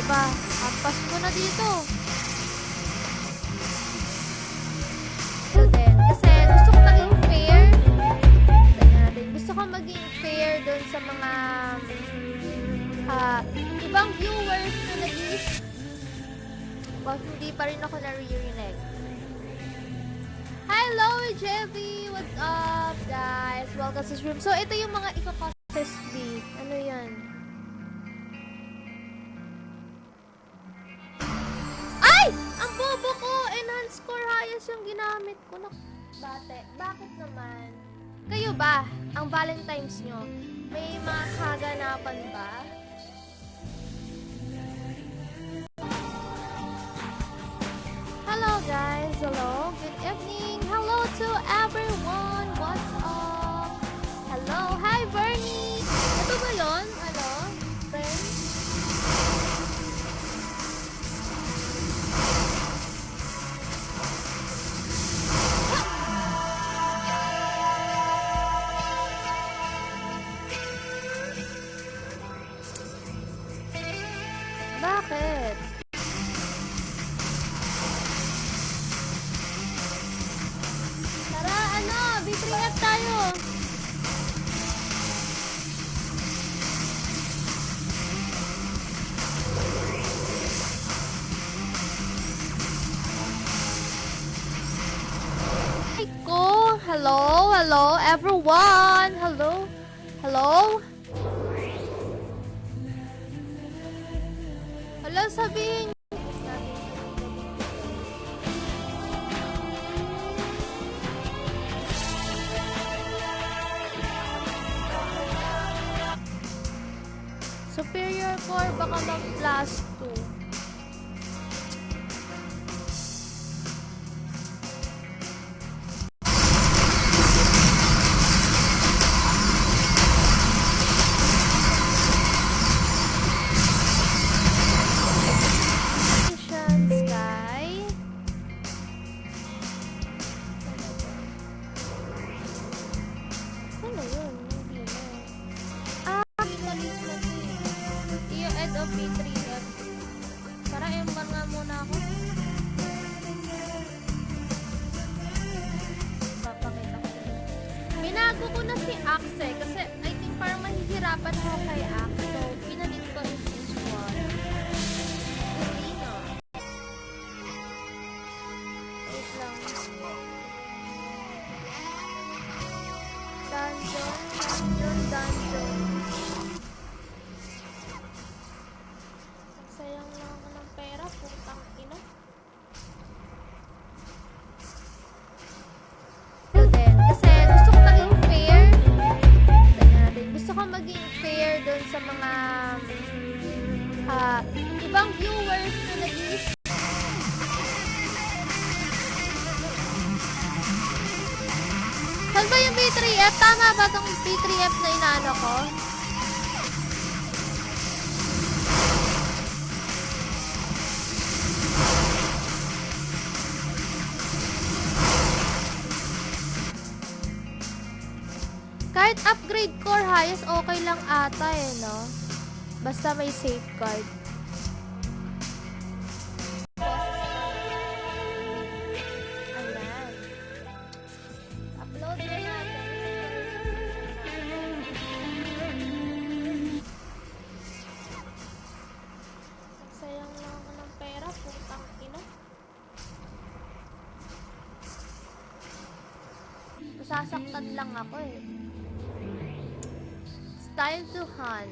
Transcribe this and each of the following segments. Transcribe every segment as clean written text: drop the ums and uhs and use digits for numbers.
ba? Hampas mo na dito. Then, kasi gusto ko maging fair. Gusto ko maging fair dun sa mga ibang viewers na nag-iis. Well, hindi pa rin ako naririnig. Hello, Jeffy! What's up, guys? Welcome sa stream. So, ito yung mga iko-contest B. Ano yan? Ay! Ang bobo ko! Enhanced score highest yung ginamit ko. Bate, bakit naman? Kayo ba? Ang Valentine's nyo, may mga kaganapan ba? Hello guys, hello, good evening, hello to everyone, what's up? Hello, hi Bernie! Ito ba yun? Ano? Friend? Bakit? Tara, ano? B3F tayo! Hi ko! Hello, hello everyone! Hello? Hello? Hello, sabihin. Superior core, baka mag-plus 2. Binago ko na si Axe kasi I think parang mahihirapan ako kay Axe. So, pinalit ko is this one. Serena. Wait lang. Dungeon. Sayang lang ako ng pera, putang ina. Kasi gusto ko maging fair. Gusto ko maging fair dun sa mga ibang viewers na nag-iis. Saan ba yung B3F? Tama ba itong B3F na inaano ko? Kahit upgrade core highest, okay lang ata eh, no? Basta may safeguard. Ayan. Upload na natin. Sayang lang ako ng pera, putang ina. Masasaktan lang ako eh. Style to hunt.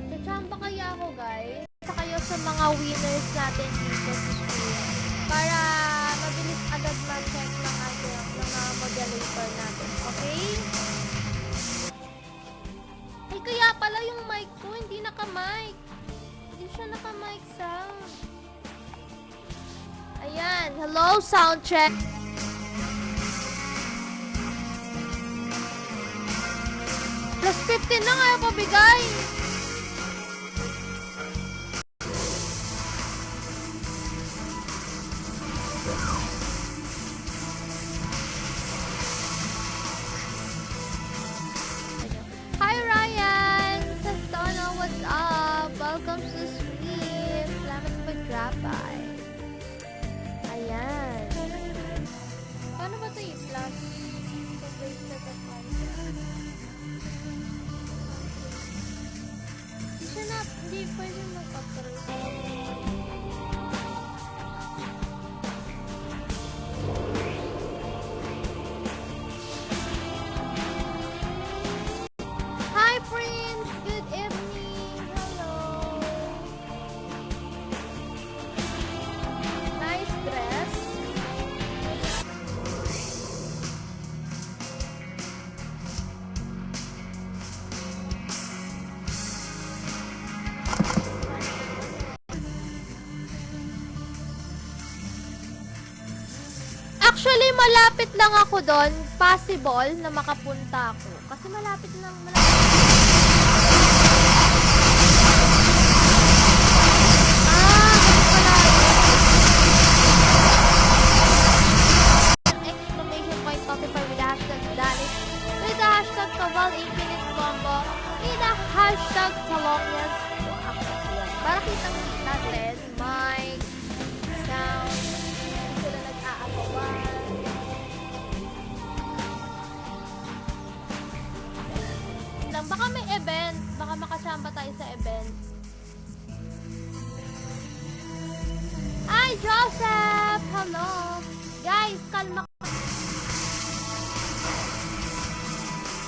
Sachamba kaya ako, guys. Sa kayo sa mga winners natin dito sa stream. Para mabilis agad ma-check ng mga moderator natin. Okay? Ay, kaya pala yung mic ko, hindi naka-mic. Hindi siya naka-mic sound. Ayan. Hello, sound check. Plus 15 na nga ako bigay. Hi Ryan! Don't know what's bye. Ayan. Paano ba ito i-slash? So, bracelet of concept. Siya na, hindi pwede mag-upgrade. Hi, Prince! Good evening! Hello! Nice dress. Actually, malapit lang ako doon. Possible na makapunta ako. Kasi malapit lang. Exclamation point Spotify with the hashtag Dalit. With the hashtag Kaval Infinite Combo. With the hashtag Talongas. Para kitang-kita natin. Mic. Sound. Sila nag-aapawan. Baka may event. Baka makasamba tayo sa event. Hi, Joseph! Hello! Guys, kalma ka.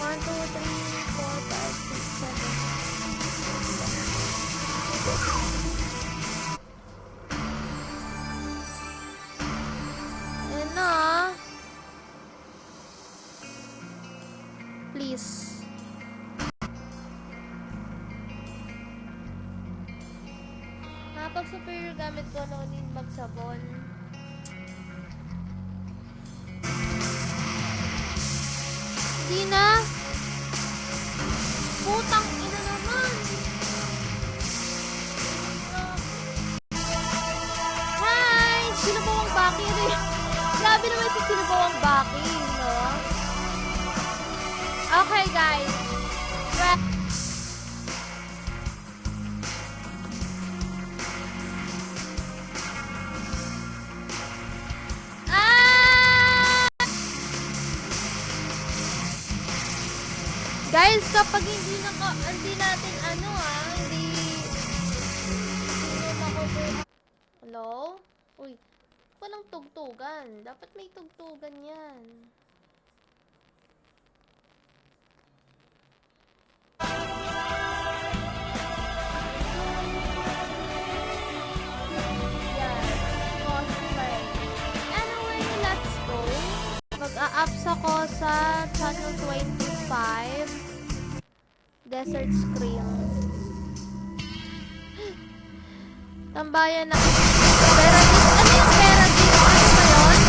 1, 2, 3, 4, 5, 6, 7. Ayan na. Please. Pag superior gamit ko, no need magsabon. Hindi na. Putang ina naman. Hi! Sino po ang baki? Grabe naman si sino po ang baki, no? Okay, guys. Guys, kapag hindi natin hindi makukuha. Hello? Uy, walang tugtugan. Dapat may tugtugan yan. Cosplay. Anyway, let's go. Mag-a-ups ako sa channel 25. Desert Scream. Tambayan na. Peradis. Ano yung Peradis? Ano ba yun?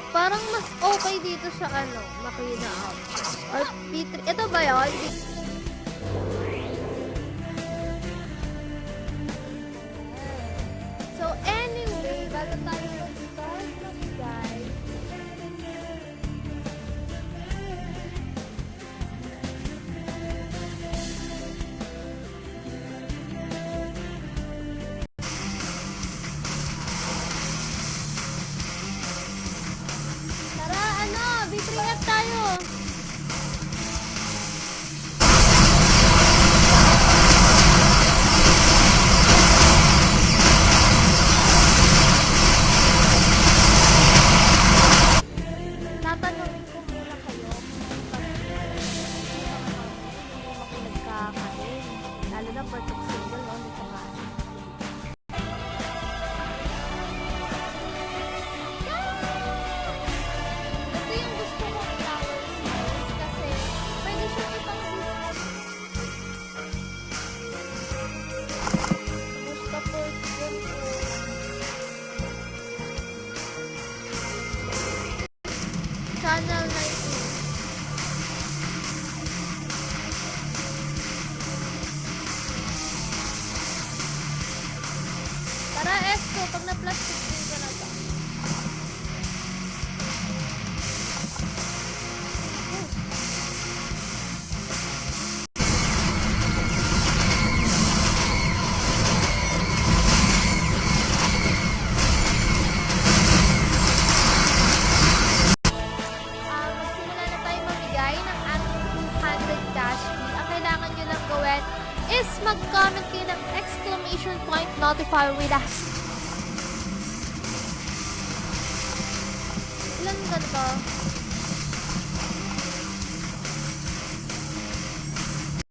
Parang mas okay dito sa Makina Outpost. Or P3. Ito ba yun? So, anyway, bago tayo mag-start guys. Bitringat tayo. Tatanungin ko muna kayo kung nagkakain. Lalo na perfect single, no? Hindi kumain. Ito yung gusto kong flowers. Tara, Esko, pag na-plus 15 ka na to. Magsimula na tayo mamigay ng ating 200 cash fee. Ang kailangan nyo lang gawin is mag-comment kayo ng exclamation point notify with a... Ilan ganito?